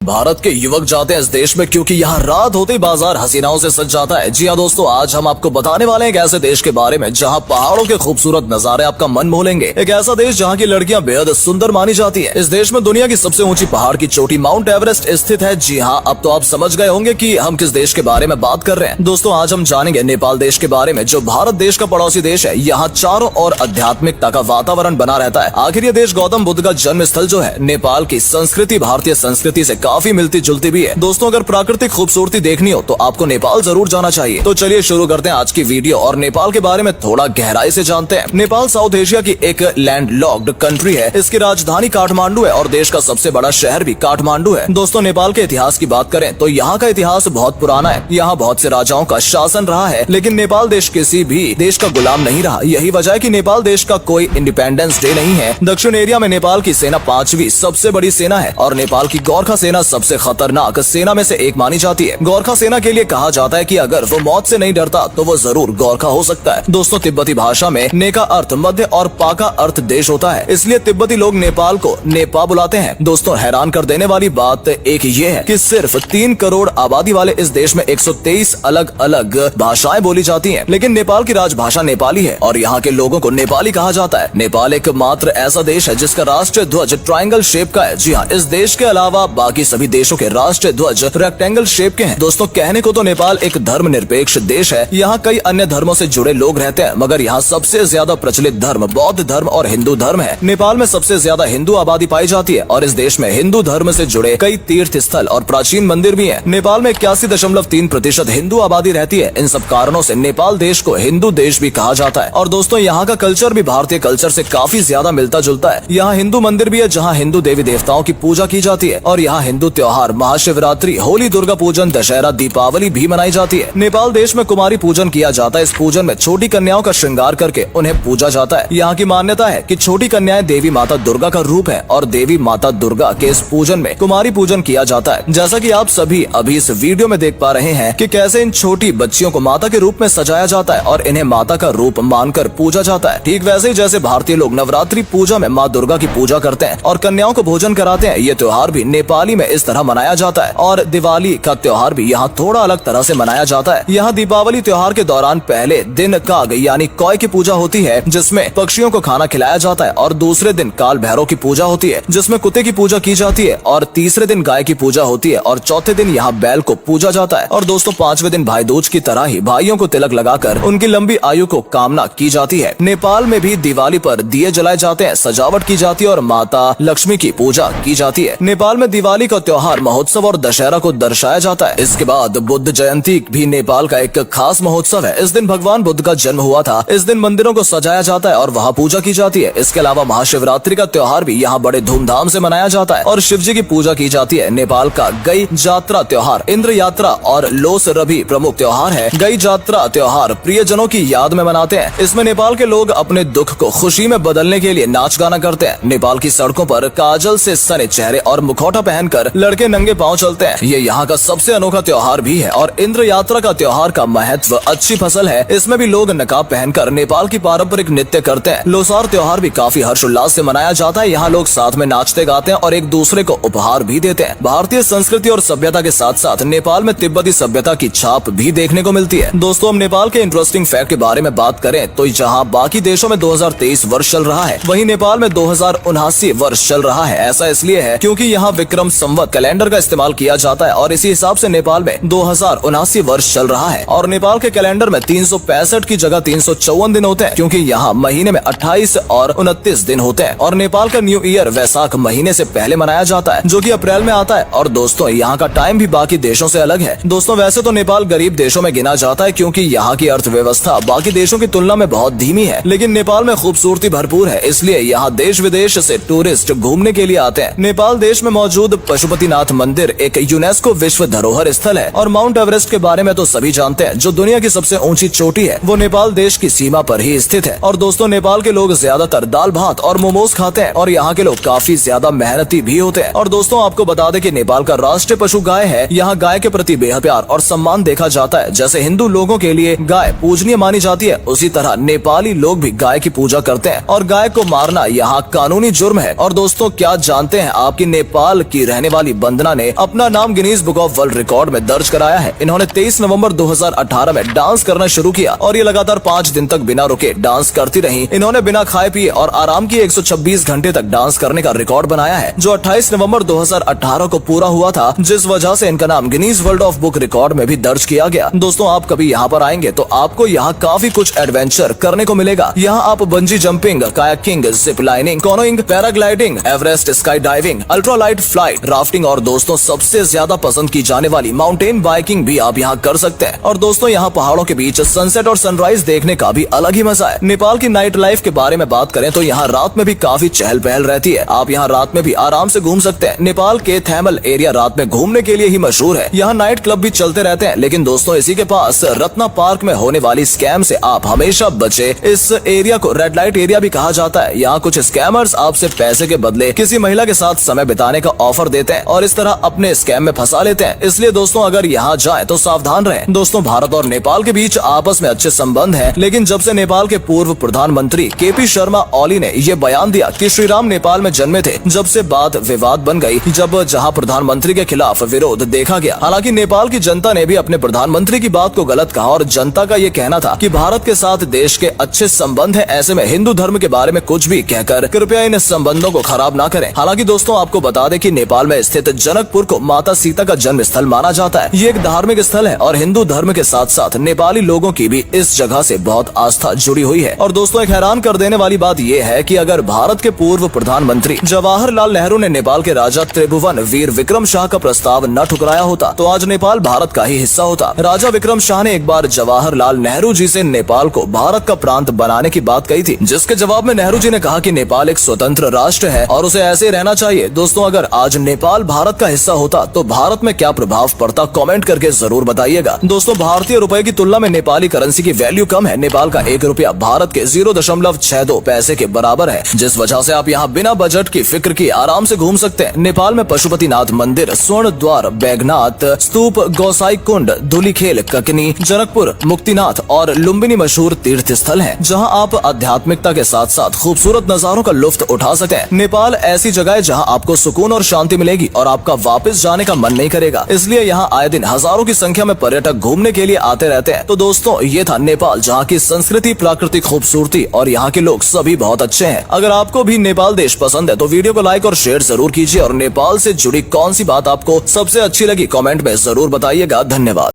भारत के युवक जाते हैं इस देश में क्योंकि यहाँ रात होते ही बाजार हसीनाओं से सज जाता है। जी हाँ दोस्तों, आज हम आपको बताने वाले हैं एक ऐसे देश के बारे में जहाँ पहाड़ों के खूबसूरत नजारे आपका मन मोह लेंगे। एक ऐसा देश जहाँ की लड़कियाँ बेहद सुंदर मानी जाती है। इस देश में दुनिया की सबसे ऊंची पहाड़ की चोटी माउंट एवरेस्ट स्थित है। जी हाँ, अब तो आप समझ गए होंगे कि हम किस देश के बारे में बात कर रहे हैं। दोस्तों, आज हम जानेंगे नेपाल देश के बारे में, जो भारत देश का पड़ोसी देश है। यहाँ चारों ओर आध्यात्मिकता का वातावरण बना रहता है। आखिर ये देश गौतम बुद्ध का जन्म स्थल जो है, नेपाल की संस्कृति भारतीय संस्कृति से काफी मिलती जुलती भी है। दोस्तों, अगर प्राकृतिक खूबसूरती देखनी हो तो आपको नेपाल जरूर जाना चाहिए। तो चलिए शुरू करते हैं आज की वीडियो और नेपाल के बारे में थोड़ा गहराई से जानते हैं। नेपाल साउथ एशिया की एक लैंडलॉक्ड कंट्री है। इसकी राजधानी काठमांडू है और देश का सबसे बड़ा शहर भी काठमांडू है। दोस्तों, नेपाल के इतिहास की बात करें तो यहाँ का इतिहास बहुत पुराना है। यहाँ बहुत से राजाओं का शासन रहा है, लेकिन नेपाल देश किसी भी देश का गुलाम नहीं रहा। यही वजह है कि नेपाल देश का कोई इंडिपेंडेंस डे नहीं है। दक्षिण एरिया में नेपाल की सेना 5वीं सबसे बड़ी सेना है और नेपाल की गोरखा सेना सबसे खतरनाक सेना में से एक मानी जाती है। गोरखा सेना के लिए कहा जाता है कि अगर वो मौत से नहीं डरता तो वो जरूर गोरखा हो सकता है। दोस्तों, तिब्बती भाषा में ने का अर्थ मध्य और पा का अर्थ देश होता है, इसलिए तिब्बती लोग नेपाल को नेपा बुलाते हैं। दोस्तों, हैरान कर देने वाली बात एक ये है कि सिर्फ 3 करोड़ आबादी वाले इस देश में 123 अलग अलग भाषाएं बोली जाती हैं, लेकिन नेपाल की राजभाषा नेपाली है और यहाँ के लोगों को नेपाली कहा जाता है। नेपाल एक मात्र ऐसा देश है जिसका राष्ट्रीय ध्वज ट्रायंगल शेप का है। जी हाँ, इस देश के अलावा बाकी सभी देशों के राष्ट्रीय ध्वज रेक्टेंगल शेप के हैं। दोस्तों, कहने को तो नेपाल एक धर्मनिरपेक्ष देश है। यहाँ कई अन्य धर्मों से जुड़े लोग रहते हैं, मगर यहाँ सबसे ज्यादा प्रचलित धर्म बौद्ध धर्म और हिंदू धर्म है। नेपाल में सबसे ज्यादा हिंदू आबादी पाई जाती है और इस देश में हिंदू धर्म से जुड़े कई तीर्थ स्थल और प्राचीन मंदिर भी हैं। नेपाल में 81.3% हिंदू आबादी रहती है। इन सब कारणों से नेपाल देश को हिंदू देश भी कहा जाता है। और दोस्तों, यहाँ का कल्चर भी भारतीय कल्चर से काफी ज्यादा मिलता जुलता है। यहाँ हिंदू मंदिर भी है जहाँ हिंदू देवी देवताओं की पूजा की जाती है और यहाँ हिंदू त्योहार महाशिवरात्रि, होली, दुर्गा पूजन, दशहरा, दीपावली भी मनाई जाती है। नेपाल देश में कुमारी पूजन किया जाता है। इस पूजन में छोटी कन्याओं का श्रृंगार करके उन्हें पूजा जाता है। यहाँ की मान्यता है कि छोटी कन्याएं देवी माता दुर्गा का रूप है और देवी माता दुर्गा के इस पूजन में कुमारी पूजन किया जाता है। जैसा कि आप सभी अभी इस वीडियो में देख पा रहे हैं कि कैसे इन छोटी बच्चियों को माता के रूप में सजाया जाता है और इन्हें माता का रूप मानकर पूजा जाता है। ठीक वैसे ही जैसे भारतीय लोग नवरात्रि पूजा में माँ दुर्गा की पूजा करते हैं और कन्याओं को भोजन कराते हैं, ये त्योहार भी नेपाली में इस तरह मनाया जाता है। और दिवाली का त्योहार भी यहाँ थोड़ा अलग तरह से मनाया जाता है। यहाँ दीपावली त्योहार के दौरान पहले दिन काग यानी कौए की पूजा होती है, जिसमें पक्षियों को खाना खिलाया जाता है और दूसरे दिन काल भैरव की पूजा होती है, जिसमें कुत्ते की पूजा की जाती है और तीसरे दिन गाय की पूजा होती है और चौथे दिन यहाँ बैल को पूजा जाता है। और दोस्तों, 5वें दिन भाई दूज की तरह ही भाइयों को तिलक लगाकर उनकी लंबी आयु को कामना की जाती है। नेपाल में भी दिवाली पर दिए जलाए जाते हैं, सजावट की जाती है और माता लक्ष्मी की पूजा की जाती है। नेपाल में दिवाली का त्योहार महोत्सव और दशहरा को दर्शाया जाता है। इसके बाद बुद्ध जयंती भी नेपाल का एक खास महोत्सव है। इस दिन भगवान बुद्ध का जन्म हुआ था। इस दिन मंदिरों को सजाया जाता है और वहाँ पूजा की जाती है। इसके अलावा महाशिवरात्रि का त्योहार भी यहाँ बड़े धूमधाम से मनाया जाता है और शिव जी की पूजा की जाती है। नेपाल का गई जात्रा त्योहार, इंद्र यात्रा और लोस रवि प्रमुख त्योहार है। गई जात्रा त्योहार प्रियजनों की याद में मनाते हैं। इसमें नेपाल के लोग अपने दुख को खुशी में बदलने के लिए नाच गाना करते हैं। नेपाल की सड़कों पर काजल से सने चेहरे और मुखौटा पहनकर लड़के नंगे पाँव चलते हैं। ये यहाँ का सबसे अनोखा त्योहार भी है। और इंद्र यात्रा का त्योहार का महत्व अच्छी फसल है। इसमें भी लोग नकाब पहनकर नेपाल की पारंपरिक नृत्य करते हैं। लोसार त्योहार भी काफी हर्षोल्लास से मनाया जाता है। यहाँ लोग साथ में नाचते गाते हैं और एक दूसरे को उपहार भी देते हैं। भारतीय संस्कृति और सभ्यता के साथ साथ नेपाल में तिब्बती सभ्यता की छाप भी देखने को मिलती है। दोस्तों, हम नेपाल के इंटरेस्टिंग फैक्ट के बारे में बात करें तो जहाँ बाकी देशों में 2023 वर्ष चल रहा है, वहीं नेपाल में 2079 वर्ष चल रहा है। ऐसा इसलिए है क्योंकि यहाँ विक्रम संवत कैलेंडर का इस्तेमाल किया जाता है और इसी हिसाब से नेपाल में 2079 वर्ष चल रहा है। और नेपाल के कैलेंडर में 365 की जगह 354 दिन होते हैं, क्योंकि यहाँ महीने में 28 और 29 दिन होते हैं। और नेपाल का न्यू ईयर वैसाख महीने से पहले मनाया जाता है, जो कि अप्रैल में आता है। और दोस्तों, यहाँ का टाइम भी बाकी देशों से अलग है। दोस्तों, वैसे तो नेपाल गरीब देशों में गिना जाता है क्योंकि यहाँ की अर्थव्यवस्था बाकी देशों की तुलना में बहुत धीमी है, लेकिन नेपाल में खूबसूरती भरपूर है, इसलिए यहाँ देश विदेश से टूरिस्ट घूमने के लिए आते हैं। नेपाल देश में मौजूद पशुपतिनाथ मंदिर एक यूनेस्को विश्व धरोहर स्थल है। और माउंट एवरेस्ट के बारे में तो सभी जानते हैं, जो दुनिया की सबसे ऊंची चोटी है, वो नेपाल देश की सीमा पर ही स्थित है। और दोस्तों, नेपाल के लोग ज्यादातर दाल भात और मोमोज खाते हैं और यहाँ के लोग काफी ज्यादा मेहनती भी होते हैं। और दोस्तों, आपको बता दें कि नेपाल का राष्ट्रीय पशु गाय है। यहाँ गाय के प्रति बेहद प्यार और सम्मान देखा जाता है। जैसे हिंदू लोगों के लिए गाय पूजनीय मानी जाती है, उसी तरह नेपाली लोग भी गाय की पूजा करते हैं और गाय को मारना यहाँ कानूनी जुर्म है। और दोस्तों, क्या जानते हैं आपकी नेपाल की रहने वाली वंदना ने अपना नाम Guinness book of world record में दर्ज कराया है। इन्होंने 23 नवंबर 2018 में डांस करना शुरू किया और ये लगातार 5 दिन तक बिना रुके डांस करती रही। इन्होंने बिना खाए पिए और आराम किए 126 घंटे तक डांस करने का रिकॉर्ड बनाया है, जो 28 नवंबर 2018 को पूरा हुआ था, जिस वजह से इनका नाम Guinness world of book record में भी दर्ज किया गया। दोस्तों, आप कभी यहाँ पर आएंगे तो आपको यहाँ काफी कुछ एडवेंचर करने को मिलेगा। यहाँ आप bungee jumping, kayaking, zip lining, canoeing, paragliding, Everest sky diving, ultralight flight, rafting और दोस्तों सबसे ज्यादा पसंद की जाने वाली माउंटेन बाइकिंग भी आप यहाँ कर सकते हैं। और दोस्तों, यहाँ पहाड़ों के बीच सनसेट और सनराइज देखने का भी अलग ही मजा है। नेपाल की नाइट लाइफ के बारे में बात करें तो यहाँ रात में भी काफी चहल पहल रहती है। आप यहाँ रात में भी आराम से घूम सकते हैं। नेपाल के थैमल एरिया रात में घूमने के लिए ही मशहूर है। यहाँ नाइट क्लब भी चलते रहते हैं, लेकिन दोस्तों इसी के पास रत्ना पार्क में होने वाली स्कैम से आप हमेशा बचे। इस एरिया को रेड लाइट एरिया भी कहा जाता है। यहाँ कुछ स्कैमर्स आपसे पैसे के बदले किसी महिला के साथ समय बिताने का ऑफर देते हैं और इस तरह अपने स्कैम में फंसा लेते हैं। इसलिए दोस्तों, अगर यहाँ जाएं तो सावधान रहें। दोस्तों, भारत और नेपाल के बीच आपस में अच्छे संबंध हैं, लेकिन जब से नेपाल के पूर्व प्रधानमंत्री केपी शर्मा ओली ने ये बयान दिया कि श्री राम नेपाल में जन्मे थे, जब से बात विवाद बन गई, जब जहाँ प्रधानमंत्री के खिलाफ विरोध देखा गया। हालांकि नेपाल की जनता ने भी अपने प्रधानमंत्री की बात को गलत कहा और जनता का ये कहना था कि भारत के साथ देश के अच्छे संबंध है, ऐसे में हिंदू धर्म के बारे में कुछ भी कहकर कृपया इन संबंधों को खराब ना करें। हालांकि दोस्तों, आपको बता दें कि नेपाल में स्थित जनकपुर को माता सीता का जन्म स्थल माना जाता है। ये एक धार्मिक स्थल है और हिंदू धर्म के साथ साथ नेपाली लोगों की भी इस जगह से बहुत आस्था जुड़ी हुई है। और दोस्तों, एक हैरान कर देने वाली बात यह है कि अगर भारत के पूर्व प्रधानमंत्री जवाहरलाल नेहरू ने नेपाल के राजा त्रिभुवन वीर विक्रम शाह का प्रस्ताव न ठुकराया होता तो आज नेपाल भारत का ही हिस्सा होता। राजा विक्रम शाह ने एक बार जवाहरलाल नेहरू जी से नेपाल को भारत का प्रांत बनाने की बात कही थी, जिसके जवाब में नेहरू जी ने कहा कि नेपाल एक स्वतंत्र राष्ट्र है और उसे ऐसे रहना चाहिए। दोस्तों, अगर आज नेपाल भारत का हिस्सा होता तो भारत में क्या प्रभाव पड़ता, कमेंट करके जरूर बताइएगा। दोस्तों, भारतीय रुपए की तुलना में नेपाली करेंसी की वैल्यू कम है। नेपाल का 1 रुपया भारत के 0.62 पैसे के बराबर है, जिस वजह से आप यहाँ बिना बजट की फिक्र की आराम से घूम सकते हैं। नेपाल में पशुपतिनाथ मंदिर, स्वर्ण द्वार, बैगनाथ स्तूप, गोसाई कुंड, धुलीखेल, ककनी, जनकपुर, मुक्तिनाथ और लुम्बिनी मशहूर तीर्थ स्थल है, जहाँ आप आध्यात्मिकता के साथ साथ खूबसूरत नजारों का लुत्फ उठा सकते हैं। नेपाल ऐसी जगह है जहाँ आपको सुकून और शांति मिलेगी और आपका वापस जाने का मन नहीं करेगा। इसलिए यहाँ आए दिन हजारों की संख्या में पर्यटक घूमने के लिए आते रहते हैं। तो दोस्तों, ये था नेपाल, जहाँ की संस्कृति, प्राकृतिक खूबसूरती और यहाँ के लोग सभी बहुत अच्छे हैं। अगर आपको भी नेपाल देश पसंद है तो वीडियो को लाइक और शेयर जरूर कीजिए और नेपाल से जुड़ी कौन सी बात आपको सबसे अच्छी लगी कमेंट में जरूर बताइएगा। धन्यवाद।